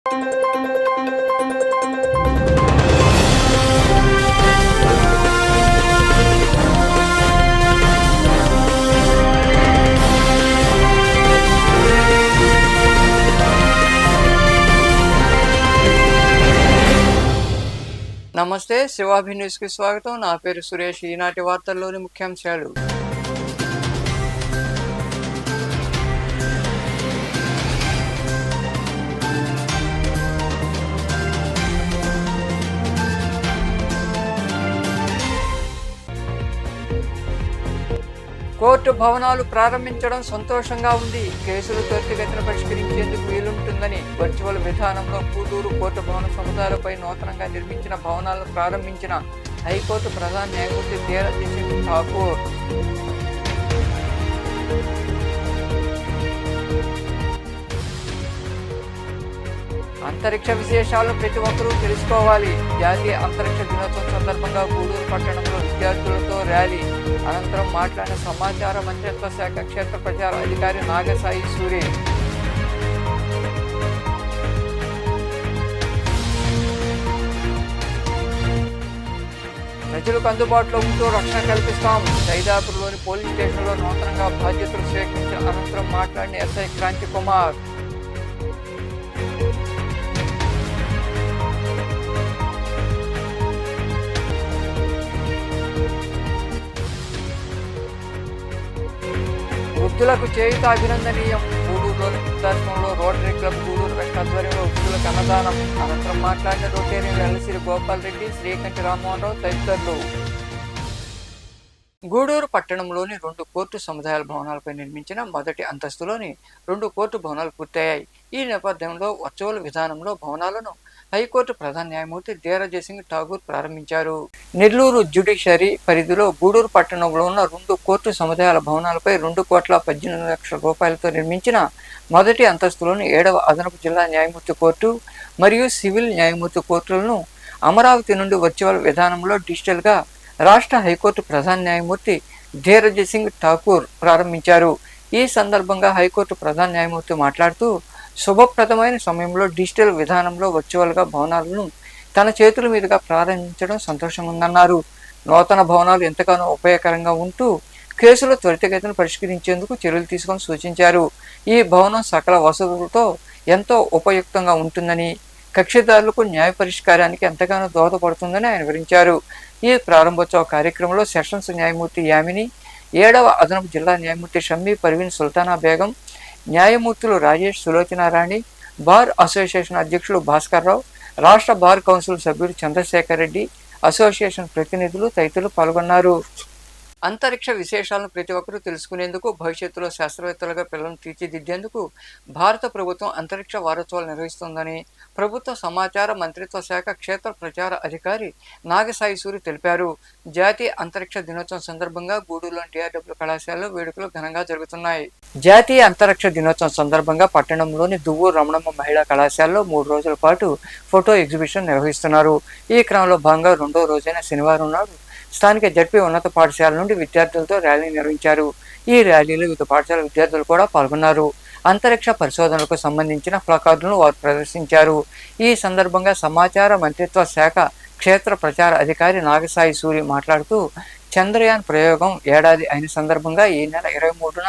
నమస్తే, శివాభి న్యూస్కి స్వాగతం. నా పేరు సురేష్. ఈనాటి వార్తల్లోని ముఖ్యాంశాలు. కోర్టు భవనాలు ప్రారంభించడం సంతోషంగా ఉంది. కేసులు త్వరితగతిన పరిష్కరించేందుకు వీలుంటుందని వర్చువల్ విధానంలో గూడూరు కోర్టు భవన సముదాయాలపై నూతనంగా నిర్మించిన భవనాలను ప్రారంభించిన హైకోర్టు ప్రధాన న్యాయమూర్తి ధీరజ్ సింగ్ ఠాకూర్. అంతరిక్ష విశేషాలు ప్రతి ఒక్కరూ తెలుసుకోవాలి. జాతీయ అంతరిక్ష దినోత్సవం సందర్భంగా గూడూరు పట్టణంలో విద్యార్థులతో ర్యాలీ. అనంతరం మాట్లాడిన సమాచార మంత్రిత్వ శాఖ క్షేత్ర ప్రచార అధికారి నాగసాయి సూరి. ప్రజలకు అందుబాటులో ఉంటూ రక్షణ కల్పిస్తాం. సైదాపూర్లోని పోలీస్ స్టేషన్లో నూతనంగా బాధ్యతలు స్వీకరించిన అనంతరం మాట్లాడిన ఎస్ఐ క్రాంతి కుమార్. వృద్ధులకు చేయుత అభినందనీయం. గూడూరులోని వృద్ధాశ్రమంలో రోటరీ క్లబ్ గూడూరు వెస్ట్ ఆధ్వర్యంలో వృద్ధులకు అన్నదానం. అనంతరం మాట్లాడిన రోటరీ వెల్లసిరి గోపాల్ రెడ్డి, శ్రీకంఠి రామ్మోహన్ రావు తదితరులు. గూడూరు పట్టణంలోని 2 కోర్టు సముదాయాల భవనాలపై నిర్మించిన మొదటి అంతస్తులోని 2 కోర్టు భవనాలు పూర్తయ్యాయి. ఈ నేపథ్యంలో వర్చువల్ విధానంలో భవనాలను హైకోర్టు ప్రధాన న్యాయమూర్తి ధీరజ్ సింగ్ ఠాకూర్ ప్రారంభించారు. నెల్లూరు జ్యుడిషియరీ పరిధిలో గూడూరు పట్టణంలో ఉన్న 2 కోర్టు సముదాయాల భవనాలపై 2,18,00,000 రూపాయలతో నిర్మించిన మొదటి అంతస్తులోని 7వ అదనపు జిల్లా న్యాయమూర్తి కోర్టు మరియు సివిల్ న్యాయమూర్తి కోర్టులను అమరావతి నుండి వర్చువల్ విధానంలో డిజిటల్గా రాష్ట్ర హైకోర్టు ప్రధాన న్యాయమూర్తి ధీరజ్ సింగ్ ఠాకూర్ ప్రారంభించారు. ఈ సందర్భంగా హైకోర్టు ప్రధాన న్యాయమూర్తి మాట్లాడుతూ, శుభప్రదమైన సమయంలో డిజిటల్ విధానంలో వర్చువల్గా భవనాలను తన చేతుల మీదుగా ప్రారంభించడం సంతోషంగా ఉందన్నారు. నూతన భవనాలు ఎంతగానో ఉపయోగకరంగా ఉంటూ కేసులు త్వరితగతిన పరిష్కరించేందుకు చర్యలు తీసుకొని సూచించారు. ఈ భవనం సకల వసతులతో ఎంతో ఉపయుక్తంగా ఉంటుందని, కక్షిదారులకు న్యాయ పరిష్కారానికి ఎంతగానో దోహదపడుతుందని ఆయన వివరించారు. ఈ ప్రారంభోత్సవ కార్యక్రమంలో సెషన్స్ న్యాయమూర్తి యామిని, 7వ అదనపు జిల్లా న్యాయమూర్తి షమ్మీ పర్వీన్ సుల్తానా బేగం, న్యాయమూర్తులు రాజేష్, సులోచన రాణి, బార్ అసోసియేషన్ అధ్యక్షులు భాస్కర్ రావు, రాష్ట్ర బార్ కౌన్సిల్ సభ్యుడు చంద్రశేఖర్ రెడ్డి, అసోసియేషన్ ప్రతినిధులు తదితరులు పాల్గొన్నారు. అంతరిక్ష విశేషాలను ప్రతి ఒక్కరూ తెలుసుకునేందుకు, భవిష్యత్తులో శాస్త్రవేత్తలుగా పిల్లలను తీర్చిదిద్దేందుకు భారత ప్రభుత్వం అంతరిక్ష వారోత్సవాలు నిర్వహిస్తోందని ప్రభుత్వ సమాచార మంత్రిత్వ శాఖ క్షేత్ర ప్రచార అధికారి నాగసాయి సూరి తెలిపారు. జాతీయ అంతరిక్ష దినోత్సవం సందర్భంగా గూడూరులోని DRW కళాశాలలో వేడుకలు ఘనంగా జరుగుతున్నాయి. జాతీయ అంతరిక్ష దినోత్సవం సందర్భంగా పట్టణంలోని దువ్వూరు రమణమ్మ మహిళా కళాశాలలో 3 రోజుల పాటు ఫోటో ఎగ్జిబిషన్ నిర్వహిస్తున్నారు. ఈ క్రమంలో భాగంగా 2వ రోజైన శనివారం నాడు స్థానిక జడ్పీ ఉన్నత పాఠశాల నుండి విద్యార్థులతో ర్యాలీ నిర్వహించారు. ఈ ర్యాలీలో వివిధ పాఠశాల విద్యార్థులు కూడా పాల్గొన్నారు. అంతరిక్ష పరిశోధనలకు సంబంధించిన ప్లకార్డులను వారు ప్రదర్శించారు. ఈ సందర్భంగా సమాచార మంత్రిత్వ శాఖ క్షేత్ర ప్రచార అధికారి నాగసాయి సూరి మాట్లాడుతూ, చంద్రయాన్ ప్రయోగం ఏడాది అయిన సందర్భంగా ఈ నెల 23న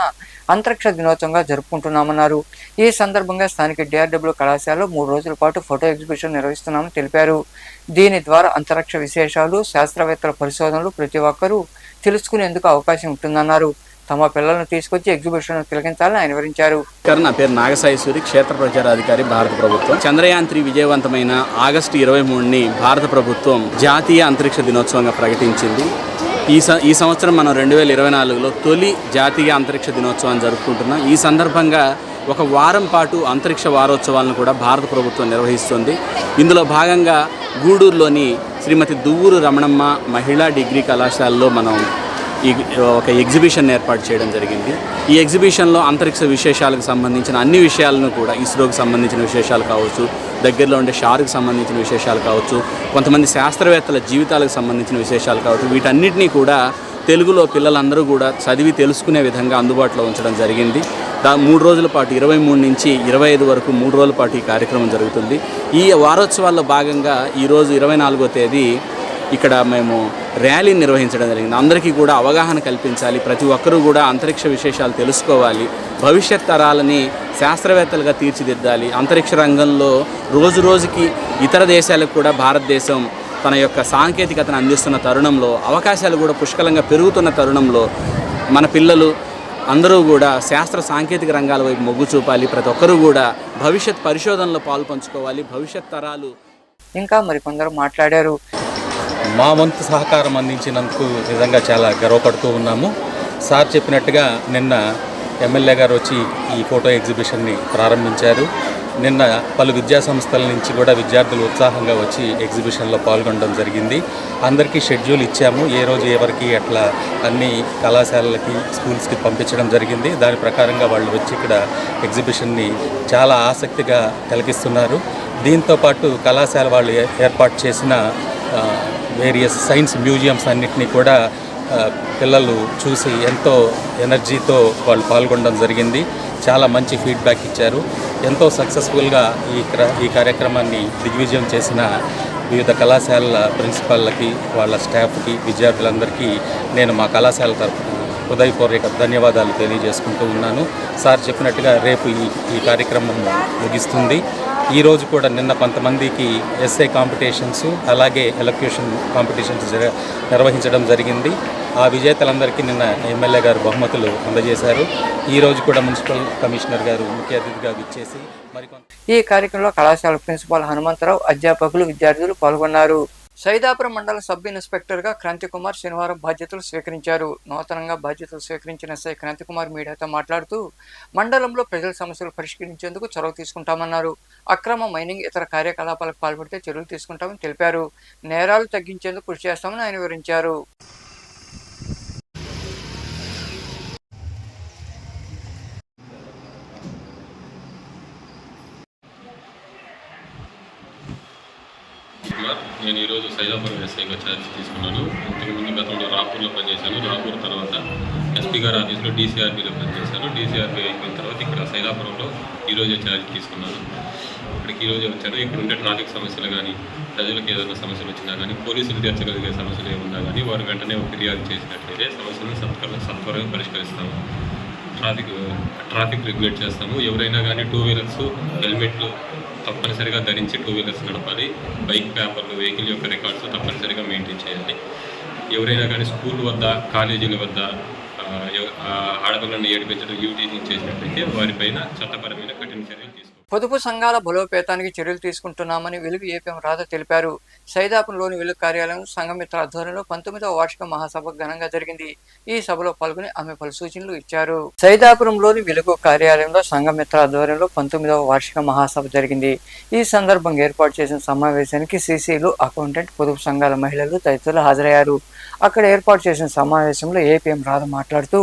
అంతరిక్ష దినోత్సవంగా జరుపుకుంటున్నామన్నారు. ఈ సందర్భంగా స్థానిక DRW కళాశాలలో 3 రోజుల పాటు ఫోటో ఎగ్జిబిషన్ నిర్వహిస్తున్నామని తెలిపారు. దీని ద్వారా అంతరిక్ష విశేషాలు, శాస్త్రవేత్తల పరిశోధనలు ప్రతి ఒక్కరూ తెలుసుకునేందుకు అవకాశం ఉంటుందన్నారు. తమ పిల్లలను తీసుకొచ్చి ఎగ్జిబిషన్ తిలకించాలని ఆయన వివరించారు. నా పేరు నాగసాయి సూరి, క్షేత్ర ప్రచార అధికారి, భారత ప్రభుత్వం. చంద్రయాన్ 3 విజయవంతమైన ఆగస్టు 23ని భారత ప్రభుత్వం జాతీయ అంతరిక్ష దినోత్సవంగా ప్రకటించింది. ఈ సంవత్సరం మనం 2024లో తొలి జాతీయ అంతరిక్ష దినోత్సవాన్ని జరుపుకుంటున్నాం. ఈ సందర్భంగా ఒక వారం పాటు అంతరిక్ష వారోత్సవాలను కూడా భారత ప్రభుత్వం నిర్వహిస్తుంది. ఇందులో భాగంగా గూడూరులోని శ్రీమతి దువ్వూరు రమణమ్మ మహిళా డిగ్రీ కళాశాలలో మనం ఒక ఎగ్జిబిషన్ ఏర్పాటు చేయడం జరిగింది. ఈ ఎగ్జిబిషన్లో అంతరిక్ష విశేషాలకు సంబంధించిన అన్ని విషయాలను కూడా, ఇస్రోకి సంబంధించిన విశేషాలు కావచ్చు, దగ్గరలో ఉండే షార్కి సంబంధించిన విశేషాలు కావచ్చు, కొంతమంది శాస్త్రవేత్తల జీవితాలకు సంబంధించిన విశేషాలు కావచ్చు, వీటన్నిటినీ కూడా తెలుగులో పిల్లలందరూ కూడా చదివి తెలుసుకునే విధంగా అందుబాటులో ఉంచడం జరిగింది. 3 రోజుల పాటు 23 నుంచి 25 వరకు 3 రోజుల పాటు ఈ కార్యక్రమం జరుగుతుంది. ఈ వారోత్సవాల్లో భాగంగా ఈరోజు 24వ తేదీ ఇక్కడ మేము ర్యాలీని నిర్వహించడం జరిగింది. అందరికీ కూడా అవగాహన కల్పించాలి, ప్రతి ఒక్కరూ కూడా అంతరిక్ష విశేషాలు తెలుసుకోవాలి, భవిష్యత్ తరాలని శాస్త్రవేత్తలుగా తీర్చిదిద్దాలి. అంతరిక్ష రంగంలో రోజు రోజుకి ఇతర దేశాలకు కూడా భారతదేశం తన యొక్క సాంకేతికతను అందిస్తున్న తరుణంలో, అవకాశాలు కూడా పుష్కలంగా పెరుగుతున్న తరుణంలో మన పిల్లలు అందరూ కూడా శాస్త్ర సాంకేతిక రంగాల వైపు మొగ్గు చూపాలి. ప్రతి ఒక్కరూ కూడా భవిష్యత్ పరిశోధనలో పాలు పంచుకోవాలి. భవిష్యత్ తరాలు ఇంకా మరికొందరు మాట్లాడారు. మా వంతు సహకారం అందించినందుకు నిజంగా చాలా గర్వపడుతూ ఉన్నాము. సార్ చెప్పినట్టుగా నిన్న ఎమ్మెల్యే గారు వచ్చి ఈ ఫోటో ఎగ్జిబిషన్ని ప్రారంభించారు. నిన్న పలు విద్యా సంస్థల నుంచి కూడా విద్యార్థులు ఉత్సాహంగా వచ్చి ఎగ్జిబిషన్లో పాల్గొనడం జరిగింది. అందరికీ షెడ్యూల్ ఇచ్చాము, ఏ రోజు ఎవరికి అట్లా అన్ని కళాశాలలకి స్కూల్స్కి పంపించడం జరిగింది. దాని ప్రకారంగా వాళ్ళు వచ్చి ఇక్కడ ఎగ్జిబిషన్ని చాలా ఆసక్తిగా తిలకిస్తున్నారు. దీంతోపాటు కళాశాల వాళ్ళు ఏర్పాటు చేసిన వేరియస్ సైన్స్ మ్యూజియంస్ అన్నిటినీ కూడా పిల్లలు చూసి ఎంతో ఎనర్జీతో వాళ్ళు పాల్గొనడం జరిగింది. చాలా మంచి ఫీడ్బ్యాక్ ఇచ్చారు. ఎంతో సక్సెస్ఫుల్గా ఈ కార్యక్రమాన్ని దిగ్విజయం చేసిన వివిధ కళాశాలల ప్రిన్సిపాల్లకి, వాళ్ళ స్టాఫ్కి, విద్యార్థులందరికీ నేను మా కళాశాల తరఫున హృదయపూర్వక ధన్యవాదాలు తెలియజేసుకుంటూ ఉన్నాను. సార్ చెప్పినట్టుగా రేపు ఈ కార్యక్రమం ముగిస్తుంది. ఈరోజు కూడా నిన్న కొంతమందికి ఎస్ఏ కాంపిటీషన్స్ అలాగే ఎలక్యూషన్ కాంపిటీషన్స్ నిర్వహించడం జరిగింది. ఆ విజేతలందరికీ నిన్న ఎమ్మెల్యే గారు బహుమతులు అందజేశారు. ఈరోజు కూడా మున్సిపల్ కమిషనర్ గారు ముఖ్య అతిథిగా విచ్చేసి ఈ కార్యక్రమంలో కళాశాల ప్రిన్సిపాల్ హనుమంతరావు, అధ్యాపకులు, విద్యార్థులు పాల్గొన్నారు. సైదాపురం మండల సబ్ ఇన్స్పెక్టర్గా క్రాంతికుమార్ శనివారం బాధ్యతలు స్వీకరించారు. నూతనంగా బాధ్యతలు స్వీకరించిన ఎస్ఐ క్రాంతికుమార్ మీడియాతో మాట్లాడుతూ మండలంలో ప్రజల సమస్యలు పరిష్కరించేందుకు చొరవ తీసుకుంటామన్నారు. అక్రమ మైనింగ్, ఇతర కార్యకలాపాలకు పాల్పడితే చర్యలు తీసుకుంటామని తెలిపారు. నేరాలు తగ్గించేందుకు కృషి చేస్తామని ఆయన వివరించారు. నేను ఈరోజు సైదాపురం ఎస్ఐగా ఛార్జ్ తీసుకున్నాను. ఇంతకుముందు గతంలో రాపూర్లో పనిచేశాను. రాపూర్ తర్వాత ఎస్పీ గారి ఆఫీస్లో డీసీఆర్బీలో పనిచేశాను. డీసీఆర్బీ అయిపోయిన తర్వాత ఇక్కడ సైదాపురంలో ఈరోజే ఛార్జ్ తీసుకున్నాను. ఇక్కడికి ఈరోజే వచ్చాను. ఇక్కడ ఉండే ట్రాఫిక్ సమస్యలు కానీ, ప్రజలకు ఏదైనా సమస్యలు వచ్చినా కానీ, పోలీసులు తీర్చగలిగే సమస్యలు ఏమున్నా కానీ వారు వెంటనే ఫిర్యాదు చేసినట్లయితే సమస్యలను సత్వరంగా పరిష్కరిస్తాము. ట్రాఫిక్ రెగ్యులేట్ చేస్తాము. ఎవరైనా కానీ 2 వీలర్స్ హెల్మెట్లు తప్పనిసరిగా ధరించి 2 వీలర్స్ నడపాలి. బైక్ పేపర్లు, వెహికల్ యొక్క రికార్డ్స్ తప్పనిసరిగా మెయింటైన్ చేయాలి. ఎవరైనా కానీ స్కూల్ వద్ద, కాలేజీల వద్ద ఆడపిల్లలను ఏడిపించడం, యూటీజింగ్ చేసినట్లయితే వారిపైన చట్టపరమైన కఠిన చర్యలు తీసుకోవాలి. పొదుపు సంఘాల బలోపేతానికి చర్యలు తీసుకుంటున్నామని వెలుగు ఏపీఎం రాధ తెలిపారు. సైదాపురంలోని వెలుగు కార్యాలయం సంఘమిత్ర ఆధ్వర్యంలో 19వ వార్షిక మహాసభ ఘనంగా జరిగింది. ఈ సభలో పాల్గొని ఆమె పలు సూచనలు ఇచ్చారు. సైదాపురంలోని వెలుగు కార్యాలయంలో సంఘమిత్ర ఆధ్వర్యంలో 19వ వార్షిక మహాసభ జరిగింది. ఈ సందర్భంగా ఏర్పాటు చేసిన సమావేశానికి సీసీలు, అకౌంటెంట్, పొదుపు సంఘాల మహిళలు తదితరులు హాజరయ్యారు. అక్కడ ఏర్పాటు చేసిన సమావేశంలో ఏపీఎం రాధ మాట్లాడుతూ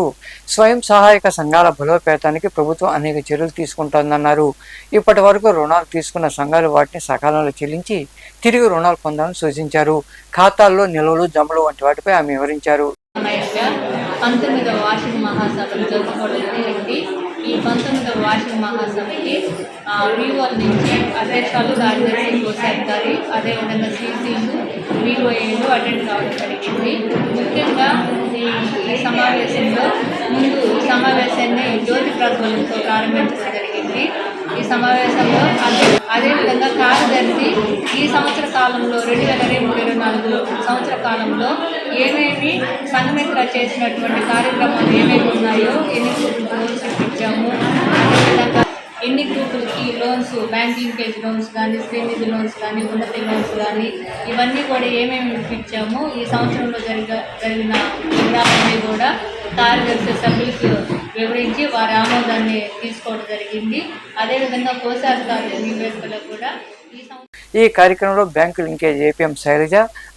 స్వయం సహాయక సంఘాల బలోపేతానికి ప్రభుత్వం అనేక చర్యలు తీసుకుంటోందన్నారు. ఇప్పటి వరకు రుణాలు తీసుకున్న సంఘాలు వాటిని సకాలంలో చెల్లించి తిరిగి రుణాలు పొందాలని సూచించారు. ఖాతాల్లో నిల్వలు, జమలు వంటి వాటిపై ఆమె వివరించారు. 19వ వార్షిక మహాసభను జరుపుకోవడం జరిగింది. ఈ 19వ వార్షిక మహాసభకి వివోల నుంచి అధ్యక్షులు, కార్యదర్శి, కోశాధికారి, అదేవిధంగా సీసీలు, వివోఏలు అటెండ్ కావడం జరిగింది. ముఖ్యంగా ఈ సమావేశంలో ముందు సమావేశాన్ని జ్యోతి ప్రజ్వలనతో ప్రారంభించడం జరిగింది. ఈ సమావేశంలో అదేవిధంగా కార్యదర్శి ఈ సంవత్సర కాలంలో 2023-24 సంవత్సర కాలంలో ఏమేమి సంఘమిత్ర చేసినటువంటి కార్యక్రమాలు ఏమేమి ఉన్నాయో, ఎన్ని లోన్స్ ఇచ్చాము, అదేవిధంగా ఎన్ని గ్రూపులకి లోన్స్, బ్యాంకింగ్ పేజ్ లోన్స్ కానీ, శ్రీనిధి లోన్స్ కానీ, ఉన్నతి లోన్స్ కానీ, ఇవన్నీ కూడా ఏమేమి ఇప్పించామో ఈ సంవత్సరంలో జరిగిన వివరాలన్నీ కూడా కార్యదర్శి సభ్యులకు వివరించి వారి ఆమోదాన్ని తీసుకోవడం జరిగింది. అదేవిధంగా కోశాధికారుల నివేదికలో కూడా ఈ కార్యక్రమంలో bank linkage APM Sailaja,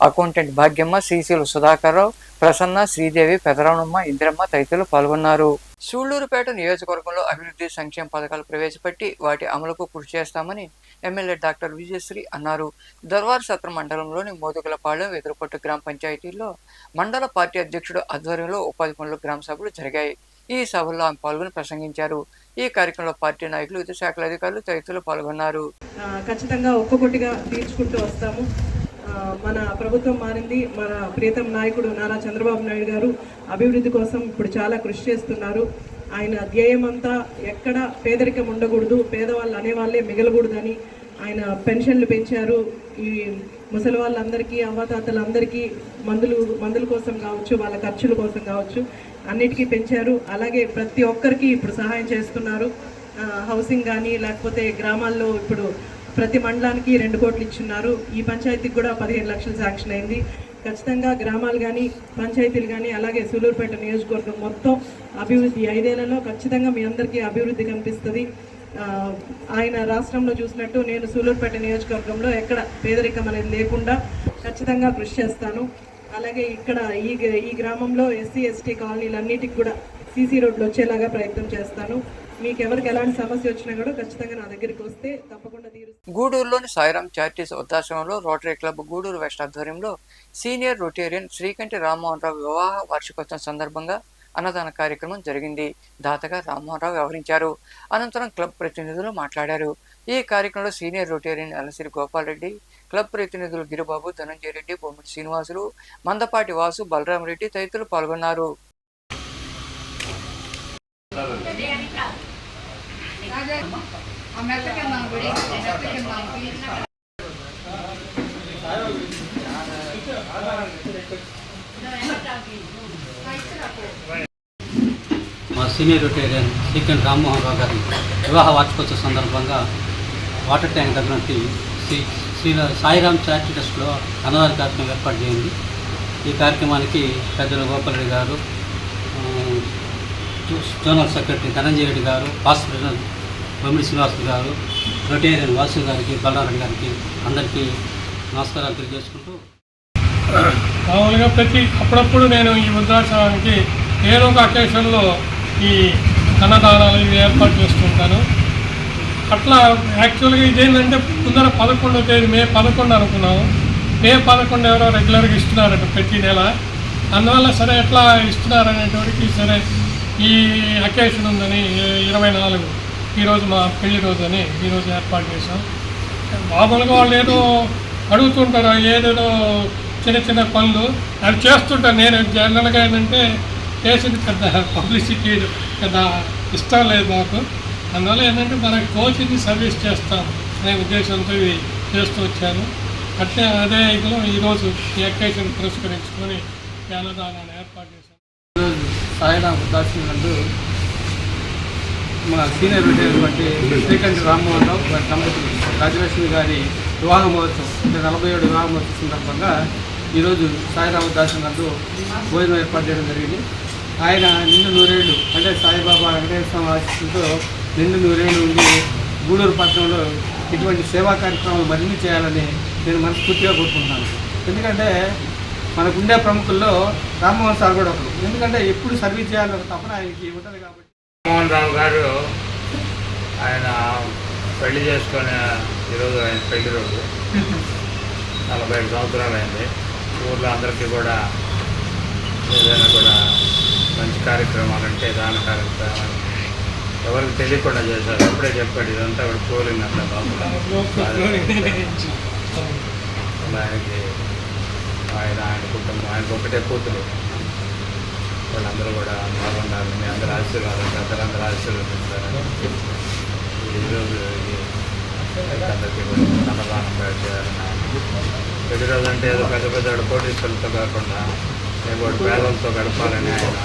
accountant Bhagyamma, సీసీలు సుధాకర్రావు, ప్రసన్న, శ్రీదేవి, పెదరావణమ్మ, ఇందిరమ్మ తదితరులు పాల్గొన్నారు. సూళ్లూరుపేట నియోజకవర్గంలో అభివృద్ధి సంక్షేమ పథకాలు ప్రవేశపెట్టి వాటి అమలుకు కృషి చేస్తామని ఎమ్మెల్యే డాక్టర్ విజయశ్రీ అన్నారు. దర్వార్ సత్ర మండలంలోని మోదుగులపాలెం, వెదురుపట్టు గ్రామ పంచాయతీల్లో మండల పార్టీ అధ్యక్షుడు ఆధ్వర్యంలో ఉపాధి పనులు గ్రామ సభలు జరిగాయి. ఈ సభలో ఆమె పాల్గొని ప్రసంగించారు. ఈ కార్యక్రమంలో పార్టీ నాయకులు, వివిధ శాఖల అధికారులు తదితరులు పాల్గొన్నారు. ఖచ్చితంగా ఒక్కొక్కటిగా తీర్చుకుంటూ వస్తాము. మన ప్రభుత్వం మారింది. మన ప్రియతమ నాయకుడు నారా చంద్రబాబు నాయుడు గారు అభివృద్ధి కోసం ఇప్పుడు చాలా కృషి చేస్తున్నారు. ఆయన ధ్యేయం అంతా ఎక్కడ పేదరికం ఉండకూడదు, పేదవాళ్ళు అనేవాళ్ళే మిగలకూడదని ఆయన పెన్షన్లు పెంచారు. ఈ ముసలి వాళ్ళందరికీ, అవ్వాతాతలందరికీ మందుల కోసం కావచ్చు, వాళ్ళ ఖర్చుల కోసం కావచ్చు, అన్నిటికీ పెంచారు. అలాగే ప్రతి ఒక్కరికి ఇప్పుడు సహాయం చేస్తున్నారు. హౌసింగ్ కానీ లేకపోతే గ్రామాల్లో ఇప్పుడు ప్రతి మండలానికి 2 కోట్లు ఇచ్చున్నారు. ఈ పంచాయతీకి కూడా 15 లక్షలు శాంక్షన్ అయింది. ఖచ్చితంగా గ్రామాలు కానీ పంచాయతీలు కానీ అలాగే సూలూరుపేట నియోజకవర్గం మొత్తం అభివృద్ధి 5 ఏళ్లలో ఖచ్చితంగా మీ అందరికీ అభివృద్ధి కనిపిస్తుంది. ఆయన రాష్ట్రంలో చూసినట్టు నేను సూలూరుపేట నియోజకవర్గంలో ఎక్కడ పేదరికం అనేది లేకుండా ఖచ్చితంగా కృషి చేస్తాను. అలాగే ఇక్కడ ఈ గ్రామంలో ఎస్సీ ఎస్టీ కాలనీలన్నిటికి కూడా సీసీ రోడ్లు వచ్చేలాగా ప్రయత్నం చేస్తాను. మీకు ఎవరికి ఎలాంటి సమస్య వచ్చినా కూడా ఖచ్చితంగా నా దగ్గరికి వస్తే తప్పకుండా తీరుస్తాను. గూడూరులోని సాయిరాం చారిటీస్ వృద్ధాశ్రమంలో రోటరీ క్లబ్ గూడూరు వెస్ట్ ఆధ్వర్యంలో సీనియర్ రొటేరియన్ శ్రీకంఠి రామ్మోహన్ రావు వివాహ వార్షికోత్సవం సందర్భంగా అన్నదాన కార్యక్రమం జరిగింది. దాతగా రామ్మోహన్ రావు వ్యవహరించారు. అనంతరం క్లబ్ ప్రతినిధులు మాట్లాడారు. ఈ కార్యక్రమంలో senior Rotarian Elasiri Gopal Reddy, club ప్రతినిధులు గిరిబాబు, ధనంజయ రెడ్డి, బొమ్మిడి శ్రీనివాసులు, మందపాటి వాసు, బలరాం రెడ్డి తదితరులు పాల్గొన్నారు. మా సీనియర్ రొటేరియన్ శ్రీకంఠి రామ్మోహన్ రావు గారి వివాహ వార్షికోత్సవ సందర్భంగా వాటర్ ట్యాంక్ దగ్గర శ్రీ సాయిరాం చారిటీ ట్రస్ట్లో అన్నదాన కార్యక్రమం ఏర్పాటు చేయండి. ఈ కార్యక్రమానికి పెద్దలు గోపాలరెడ్డి గారు, జోనల్ సెక్రటరీ ధనంజయ రెడ్డి గారు, పాస్ ప్రెసిడెంట్ బొమ్మిడి శ్రీనివాసులు గారు, రొటేరియన్ వాసు గారికి, బలరారెడ్డి గారికి అందరికీ నమస్కారాలు తెలియజేసుకుంటూ, మామూలుగా అప్పుడప్పుడు నేను ఈ వృద్ధాశ్రమానికి ఏదో ఒక అకేషన్లో ఈ అన్నదానాలు ఇవి ఏర్పాటు చేస్తుంటాను. అట్లా యాక్చువల్గా ఇదేంటంటే ముందర 11వ తేదీ మే 11 అనుకున్నాము. మే 11 ఎవరో రెగ్యులర్గా ఇస్తున్నారట ప్రతి నెల. అందువల్ల సరే ఎట్లా ఇస్తున్నారనేటోడికి సరే ఈ అకేషన్ ఉందని 24 ఈరోజు మా పెళ్లి రోజు అని ఈరోజు ఏర్పాటు చేశాం. మామూలుగా వాళ్ళు ఏదో అడుగుతుంటారు, ఏదేదో చిన్న చిన్న పనులు అవి చేస్తుంటాను. నేను జనరల్గా ఏంటంటే చేసింది పెద్ద పబ్లిసిటీ పెద్ద ఇష్టం లేదు నాకు. అందువల్ల ఏంటంటే మనకి తోచింది సర్వీస్ చేస్తాం అనే ఉద్దేశంతో ఇవి చేస్తూ వచ్చాను. అట్లే అదే ఇదిలో ఈరోజు ఈ అకేషన్ పురస్కరించుకొని అన్నదానాన్ని ఏర్పాటు చేశాను. ఈరోజు సాయిరాం వృద్ధాశ్రమం నందు మా సీనియర్ అయినటువంటి శ్రీకంఠి రామ్మోహన్ రావు గారి దంపతులు రాజలక్ష్మి గారి వివాహ మహోత్సవం అంటే 47 వివాహ మహోత్సవం సందర్భంగా ఈరోజు సాయిరాం వృద్ధాశ్రమం నందు భోజనం ఏర్పాటు చేయడం జరిగింది. ఆయన నిండు నూరేళ్ళు అంటే సాయిబాబా వెంకటేశ్వర ఆశీస్సులతో నిండు నూరేళ్ళు ఉండి గూడూరు పట్టణంలో ఇటువంటి సేవా కార్యక్రమాలు మరిన్ని చేయాలని నేను మనస్ఫూర్తిగా కోరుకుంటున్నాను. ఎందుకంటే మనకుండే ప్రముఖుల్లో రామ్మోహన్ సార్ కూడా ఒకరు. ఎందుకంటే ఎప్పుడు సర్వీస్ చేయాలని తప్పన ఆయనకి ఉంటుంది కాబట్టి. రామ్మోహన్ రావు గారు ఆయన పెళ్లి చేసుకునే ఈరోజు ఆయన పెళ్లి రోజు 45 సంవత్సరాలు అయింది. ఊళ్ళో అందరికీ కూడా ఏదైనా కూడా మంచి కార్యక్రమాలు అంటే దాన కార్యక్రమాలు ఎవరికి తెలియకుండా చేశారు. అప్పుడే చెప్పాడు ఇదంతా కూడా పోలింగ్ అంతా బాగుంది. ఆయనకి ఆయన కుటుంబం ఆయనకు ఒకటే కూతురు, వాళ్ళందరూ కూడా బాగుండాలని అందరూ ఆశీర్వాదం పెద్దలందరూ ఆశీర్వదించాలని ఈరోజు అందరికీ కూడా అన్నదానం చేయాలని. పెళ్లి రోజు అంటే ఏదో పెద్ద పెద్ద కోటీశ్వరులతో కాకుండా పేదలతో గడపాలని ఆయన.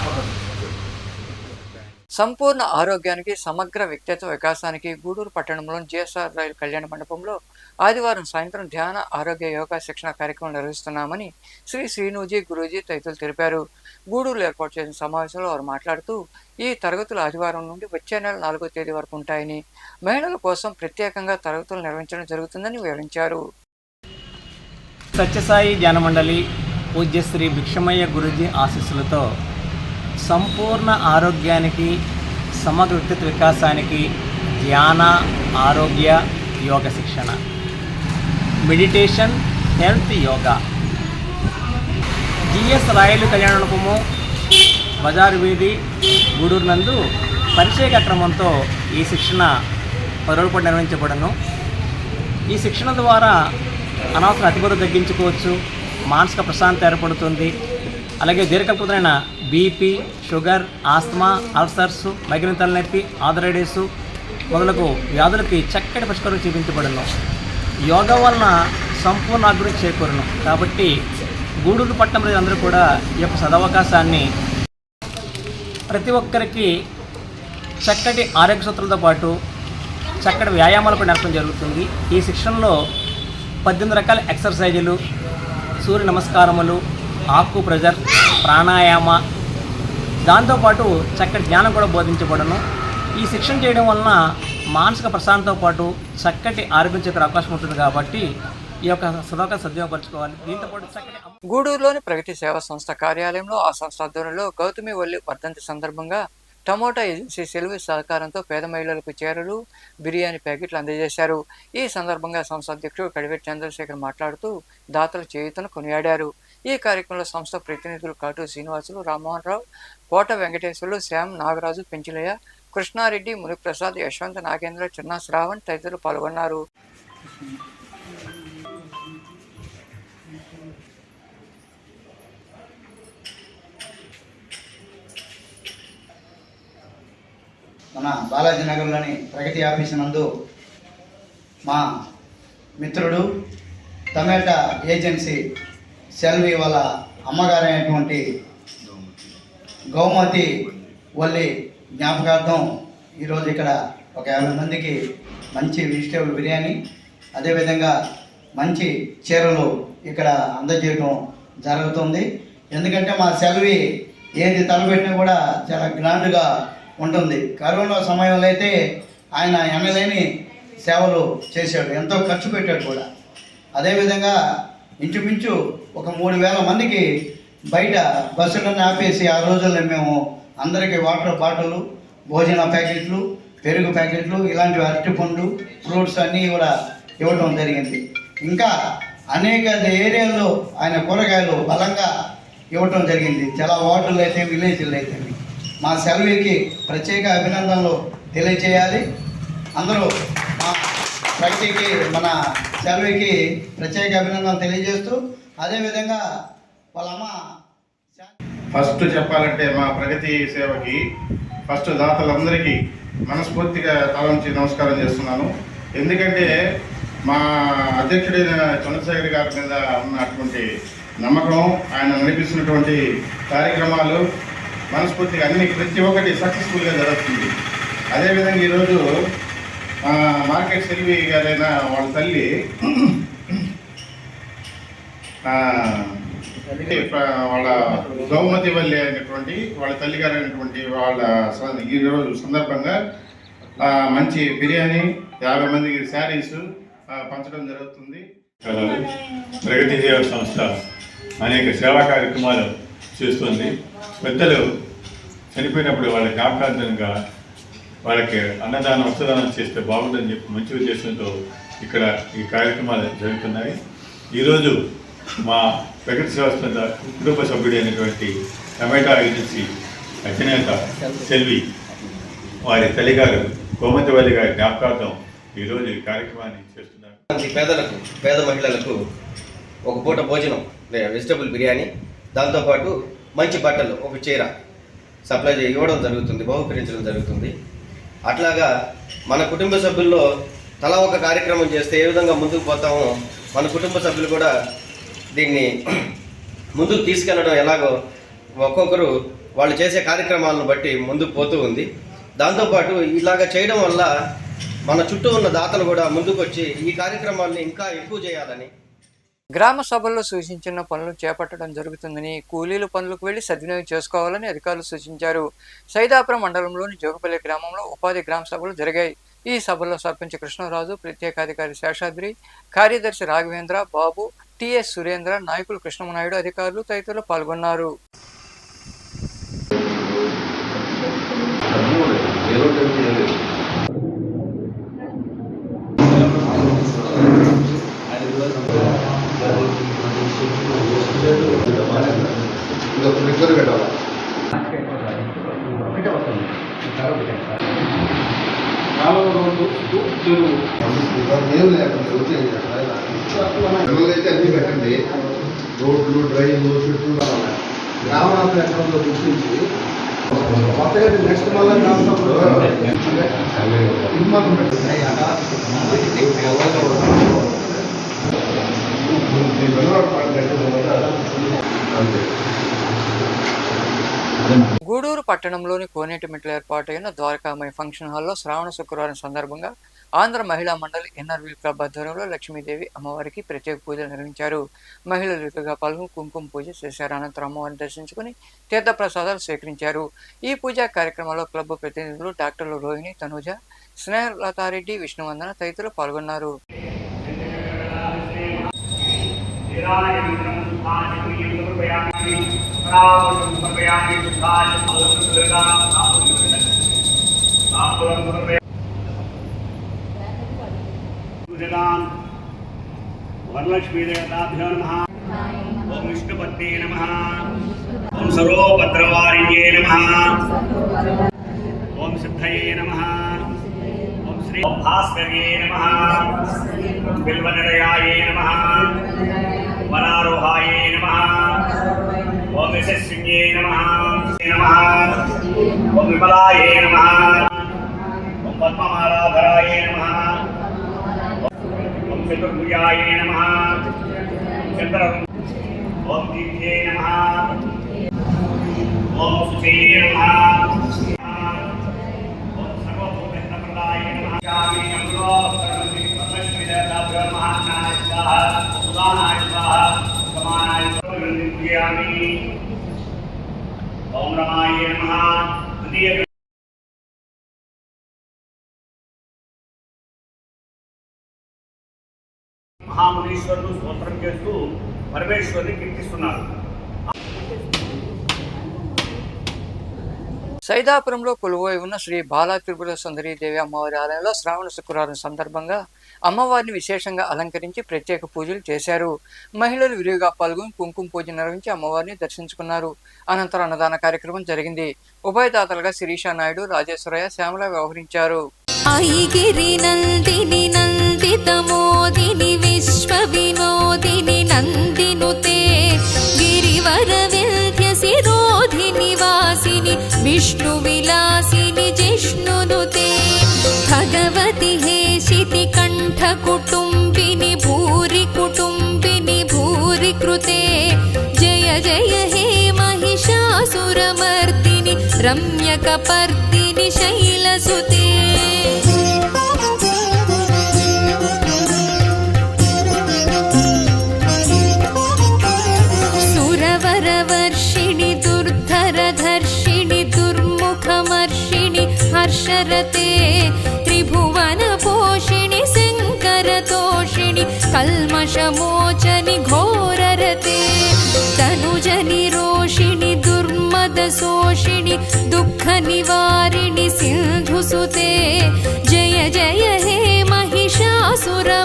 సంపూర్ణ ఆరోగ్యానికి సమగ్ర వ్యక్తిత్వ వికాసానికి గూడూరు పట్టణంలోని జిఎస్ఆర్ రైలు కళ్యాణ మండపంలో ఆదివారం సాయంత్రం ధ్యాన ఆరోగ్య యోగా శిక్షణ కార్యక్రమం నిర్వహిస్తున్నామని శ్రీ శ్రీనూజీ గురూజీ తదితరులు తెలిపారు. గూడూరులో ఏర్పాటు చేసిన సమావేశంలో వారు మాట్లాడుతూ ఈ తరగతులు ఆదివారం నుండి వచ్చే నెల 4వ తేదీ వరకు ఉంటాయని, మహిళల కోసం ప్రత్యేకంగా తరగతులు నిర్వహించడం జరుగుతుందని వివరించారు. సత్యసాయి ధ్యాన మండలి పూజ్యశ్రీ భిక్షమయ్య గురూజీ ఆశీస్సులతో సంపూర్ణ ఆరోగ్యానికి సమగ్ర వ్యక్తిత్వ వికాసానికి ధ్యాన ఆరోగ్య యోగ శిక్షణ, మెడిటేషన్, హెల్త్ యోగా జిఎస్ రాయలు కళ్యాణ మండపము బజారు వీధి గూడూరు నందు పరిచయ కార్యక్రమంతో ఈ శిక్షణ 10 రోజుల పాటు నిర్వహించబడను. ఈ శిక్షణ ద్వారా అనవసర అతిబరువు తగ్గించుకోవచ్చు, మానసిక ప్రశాంతత ఏర్పడుతుంది. అలాగే దీర్ఘకాలికమైన BP, sugar, asthma, ulcers, migraine తలనొప్పి, ఆర్థరైటిస్ మొదలగు వ్యాధులకి చక్కటి పరిష్కారం చూపించబడను. యోగా వలన సంపూర్ణ అభివృద్ధి చేకూరును. కాబట్టి గూడూరు పట్టణ ప్రజలందరూ కూడా ఈ యొక్క సదవకాశాన్ని ప్రతి ఒక్కరికి చక్కటి ఆరోగ్య సూత్రాలతో పాటు చక్కటి వ్యాయామాలు కూడా నేర్పడం జరుగుతుంది. ఈ శిక్షణలో 18 రకాల ఎక్సర్సైజులు, సూర్య నమస్కారములు, ఆకు ప్రెజర్, ప్రాణాయామ, దాంతోపాటు చక్కటి జ్ఞానం కూడా బోధించబడను. ఈ శిక్షణ చేయడం వలన మానసిక ప్రశాంతతో పాటు చక్కటి ఆరోగ్యం చేకూరే అవకాశం ఉంటుంది. కాబట్టి ఈ యొక్క సదవకాశం సద్వినియోగపరచుకోవాలి. దీంతోపాటు చక్కటి గూడూరులోని ప్రగతి సేవా సంస్థ కార్యాలయంలో ఆ సంస్థ ఆధ్వర్యంలో గౌతమి వల్లి వర్ధంతి సందర్భంగా టమోటా ఏజెన్సీ సెల్వి సహకారంతో పేద మహిళలకు చీరలు, బిర్యానీ ప్యాకెట్లు అందజేశారు. ఈ సందర్భంగా సంస్థ అధ్యక్షుడు కడివెట్టి చంద్రశేఖర్ మాట్లాడుతూ దాతల చేయూతను కొనియాడారు. ఈ కార్యక్రమంలో సంస్థ ప్రతినిధులు కాటు శ్రీనివాసులు, రామ్మోహన్ రావు, కోట వెంకటేశ్వర్లు, శ్యామ్, నాగరాజు, పెంచిలయ్య, కృష్ణారెడ్డి, మునిప్రసాద్, యశ్వంత్, నాగేంద్ర, చిన్నా శ్రావణ్ తదితరులు పాల్గొన్నారు. మన బాలాజీ నగర్లోని ప్రగతి ఆఫీసు నందు మా మిత్రుడు టమాటా ఏజెన్సీ సెల్వి వాళ్ళ అమ్మగారైనటువంటి గౌమతి వల్లి జ్ఞాపకార్థం ఈరోజు ఇక్కడ ఒక 50 మందికి మంచి వెజిటేబుల్ బిర్యానీ, అదేవిధంగా మంచి చీరలు ఇక్కడ అందజేయడం జరుగుతుంది. ఎందుకంటే మా సెల్వి ఏది తలపెట్టినా కూడా చాలా గ్రాండ్గా ఉంటుంది. కరోనా సమయంలో అయితే ఆయన ఎనలేని సేవలు చేశాడు, ఎంతో ఖర్చు పెట్టాడు కూడా. అదేవిధంగా ఇంచుమించు ఒక 3000 మందికి బయట బస్సులను ఆపేసి ఆ రోజుల్లో మేము అందరికీ వాటర్ బాటిళ్ళు, భోజన ప్యాకెట్లు, పెరుగు ప్యాకెట్లు, ఇలాంటివి అరటిపండు, ఫ్రూట్స్ అన్నీ కూడా ఇవ్వడం జరిగింది. ఇంకా అనేక ఏరియాల్లో ఆయన కూరగాయలు బలంగా ఇవ్వటం జరిగింది. చాలా వార్డులు అయితే, విలేజ్లు అయితే. మా సెల్వికి ప్రత్యేక అభినందనలు తెలియజేయాలి. అందరూ మా ప్రగతికి, మన సెల్వికి ప్రత్యేక అభినందనలు తెలియజేస్తూ, అదేవిధంగా వాళ్ళ అమ్మ ఫస్ట్ చెప్పాలంటే మా ప్రగతి సేవకి ఫస్ట్ దాతలందరికీ మనస్ఫూర్తిగా తలంచి నమస్కారం చేస్తున్నాను. ఎందుకంటే మా అధ్యక్షుడైన చంద్రశేఖర్ గారి మీద ఉన్నటువంటి నమ్మకం, ఆయన నడిపిస్తున్నటువంటి కార్యక్రమాలు మనస్ఫూర్తిగా అన్ని ప్రతి ఒక్కటి సక్సెస్ఫుల్గా జరుగుతుంది. అదేవిధంగా ఈరోజు మార్కెట్ సెల్వి గారైన వాళ్ళ తల్లి వాళ్ళ గౌమతి వల్లి అయినటువంటి వాళ్ళ తల్లి గారు అయినటువంటి వాళ్ళ ఈరోజు సందర్భంగా మంచి బిర్యానీ, 50 మందికి శారీస్ పంచడం జరుగుతుంది. ప్రగతి సేవా సంస్థ అనేక సేవా కార్యక్రమాలు చేస్తుంది. పెద్దలు చనిపోయినప్పుడు వాళ్ళ జ్ఞాపకార్థంగా వాళ్ళకి అన్నదానం, వస్త్రదానం చేస్తే బాగుందని చెప్పి మంచి ఉద్దేశంతో ఇక్కడ ఈ కార్యక్రమాలు జరుగుతున్నాయి. ఈరోజు మా ప్రగతి సేవా సంస్థ కుటుంబ సభ్యుడైనటువంటి టమాటా ఏజెన్సీ అధినేత సెల్వి వారి తల్లిగారు గోమతి వల్లి గారి జ్ఞాపకార్థం ఈరోజు ఈ కార్యక్రమాన్ని చేస్తున్నారు. పేదలకు, పేద మహిళలకు ఒక పూట భోజనం, వెజిటబుల్ బిర్యానీ, దాంతోపాటు మంచి బట్టలు, ఒక చీర సప్లై ఇవ్వడం జరుగుతుంది, బహుకరించడం జరుగుతుంది. అట్లాగా మన కుటుంబ సభ్యుల్లో తలా ఒక కార్యక్రమం చేస్తే ఏ విధంగా ముందుకు పోతామో మన కుటుంబ సభ్యులు కూడా దీన్ని ముందుకు తీసుకెళ్ళడం ఎలాగో ఒక్కొక్కరు వాళ్ళు చేసే కార్యక్రమాలను బట్టి ముందుకు పోతూ ఉంది. దాంతోపాటు ఇలాగ చేయడం వల్ల మన చుట్టూ ఉన్న దాతలు కూడా ముందుకు వచ్చి ఈ కార్యక్రమాన్ని ఇంకా ఎక్కువ చేయాలని, గ్రామ సభల్లో సూచించిన పనులు చేపట్టడం జరుగుతుందని, కూలీలు పనులకు వెళ్లి సద్వినియోగం చేసుకోవాలని అధికారులు సూచించారు. సైదాపురం మండలంలోని జోగపల్లి గ్రామంలో ఉపాధి గ్రామ సభలు జరిగాయి. ఈ సభల్లో సర్పంచ్ కృష్ణరాజు, ప్రత్యేకాధికారి శేషాద్రి, కార్యదర్శి రాఘవేంద్ర, బాబు, టిఎస్ సురేంద్ర, నాయకులు కృష్ణమనాయుడు, అధికారులు తదితరులు పాల్గొన్నారు. పెట్టాలి అయితే అన్ని పెట్టండి, రోడ్లు డ్రైన్లు చుట్టూ గ్రామనాథ ఎకరంలో గుర్తించి కొత్తగా నెక్స్ట్ మళ్ళీ గూడూరు పట్టణంలోని కోనేటిమెట్ల ఏర్పాటైన ద్వారకామయ ఫంక్షన్ హాల్లో శ్రావణ శుక్రవారం సందర్భంగా ఆంధ్ర మహిళా మండలి ఎన్ఆర్వీల్ క్లబ్ ఆధ్వర్యంలో లక్ష్మీదేవి అమ్మవారికి ప్రత్యేక పూజలు నిర్వహించారు. మహిళలు రీతిగా పాల్గొని కుంకుమ పూజ చేశారు. అనంతరం అమ్మవారిని దర్శించుకుని తీర్థ ప్రసాదాలు స్వీకరించారు. ఈ పూజా కార్యక్రమంలో క్లబ్ ప్రతినిధులు డాక్టర్లు రోహిణి, తనుజ, స్నేహలతారెడ్డి, విష్ణువందన తదితరులు పాల్గొన్నారు. वरलक्ष्मीदेवताभ्यो नमः। ओम विष्णुपत्नी नमः। ओम सर्वोपद्रवारिण्ये नमः। ओम सिद्धये नमः। ओम श्री भास्कर्ये नमः। बिल्वनिलयाये नमः। वनारोहाये नमः। ओम यशस्विन्ये नमः। ओम विमलाये नमः। ओम पद्ममालाधराये नमः। चतुर्भुजाय नमः। चंद्र ओम दीप्ते नमः। ओम सुचे नमः। ओम सर्वभूतप्रदाय नमः। जामि अमृतो वरलक्ष्मीदेवताभ्यो नमः। नारायणाय स्वाहा, सुदानाय स्वाहा, समानाय स्वाहा। ओम रमाय नमः। द्वितीय మహామునీశ్వరుడు స్తోత్రం చేస్తూ పరమేశ్వరుని కీర్తిస్తున్నారు. సైదాపురంలో కొలువై ఉన్న శ్రీ బాలా త్రిపుర సుందరీ దేవి అమ్మవారి ఆలయంలో శ్రావణ శుక్రవారం సందర్భంగా అమ్మవారిని విశేషంగా అలంకరించి ప్రత్యేక పూజలు చేశారు. మహిళలు విరివిగా పాల్గొని కుంకుమ పూజ నిర్వహించి అమ్మవారిని దర్శించుకున్నారు. అనంతరం అన్నదాన కార్యక్రమం జరిగింది. ఉభయదాతలుగా శిరీష నాయుడు, రాజేశ్వరయ్య, శ్యామల వ్యవహరించారు. ఐగిరి నందిని నందితమోదిని విశ్వ వినోదిని నందినుతే గిరివర వింధ్య శిరోధిని వాసిని విష్ణు విలాసిని జిష్ణునుతే భగవతి హేషితి కంఠ కుటుంబిని భూరి కుటుంబిని భూరి కృతే జయ జయ హే महिषासुरमर्दिनि रम्यकपर्दिनि शैलसुते सुरवरवर्षिणि दुर्धरधर्षिणि दुर्मुखमर्षिणि हर्षरते त्रिभुवनपोषिणि शङ्करतोषिणि कल्मषमोचनि घोररते तनुजनि रोषिणि दुर्मदशोषिणि दुःखनिवारिणि सिन्धुसुते जय जय हे महिषासुरमर्दिनि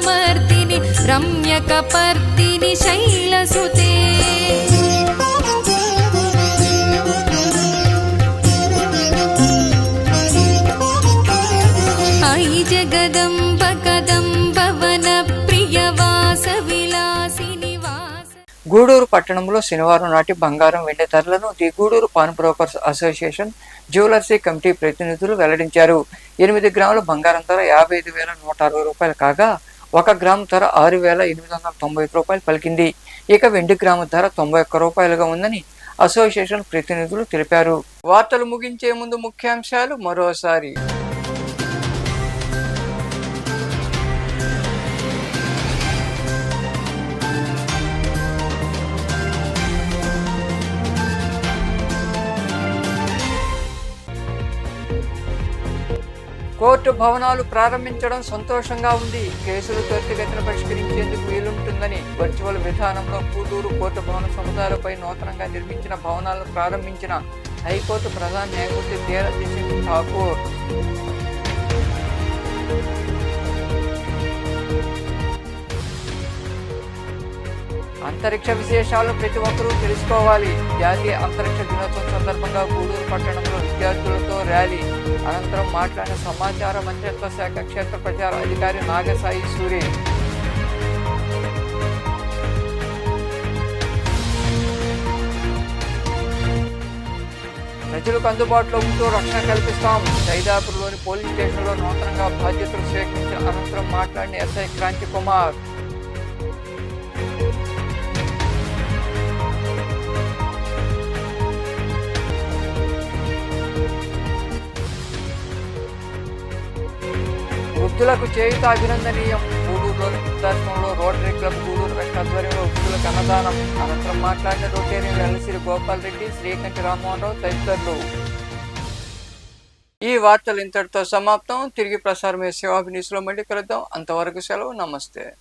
रम्यकपर्दिनि शैलसुते अयि जगदम्ब कदम्ब वनप्रियवासविलासिनि గూడూరు పట్టణంలో శనివారం నాటి బంగారం వెండి ధరలను the Gudur Pawn Brokers Association Jewellery Committee ప్రతినిధులు వెల్లడించారు. 8 గ్రాముల బంగారం ధర 55,160 రూపాయలు కాగా 1 గ్రాము ధర 6,895 రూపాయలు పలికింది. ఇక వెండి గ్రాము ధర 91 రూపాయలుగా ఉందని అసోసియేషన్ ప్రతినిధులు తెలిపారు. వార్తలు ముగించే ముందు ముఖ్యాంశాలు మరోసారి. కోర్టు భవనాలు ప్రారంభించడం సంతోషంగా ఉంది. కేసులు త్వరితగతిన పరిష్కరించేందుకు వీలుంటుందని వర్చువల్ విధానంలో గూడూరు కోర్టు భవన సముదాయాలపై నూతనంగా నిర్మించిన భవనాలను ప్రారంభించిన హైకోర్టు ప్రధాన న్యాయమూర్తి ధీరజ్ సింగ్ ఠాకూర్. అంతరిక్ష విశేషాలు ప్రతి ఒక్కరూ తెలుసుకోవాలి. జాతీయ అంతరిక్ష దినోత్సవం సందర్భంగా గూడూరు పట్టణంలో విద్యార్థులతో ర్యాలీ. అనంతరం మాట్లాడిన సమాచార మంత్రిత్వ శాఖ క్షేత్ర ప్రచార అధికారి నాగసాయి సూరి. ప్రజలకు అందుబాటులో ఉంటూ రక్షణ కల్పిస్తాం. సైదాపూర్లోని పోలీస్ స్టేషన్లో నూతనంగా బాధ్యతలు స్వీకరించిన అనంతరం మాట్లాడిన ఎస్ఐ క్రాంతి కుమార్. వృద్ధులకు చేయుత అభినందనీయం. గూడూరులోని వృద్ధాశ్రమంలో రోటరీ క్లబ్ గూడూరు వెస్ట్ ఆధ్వర్యంలో వృద్ధులకు అన్నదానం. అనంతరం మాట్లాడిన రోటేరియన్ ఎల్సిరి గోపాల్ రెడ్డి, శ్రీకంఠి రామ్మోహన్ రావు తదితరులు. ఈ వార్తలు ఇంతటితో సమాప్తం. తిరిగి ప్రసారమే సేవాభినీస్లో మళ్ళీ కలుద్దాం. అంతవరకు సెలవు. నమస్తే.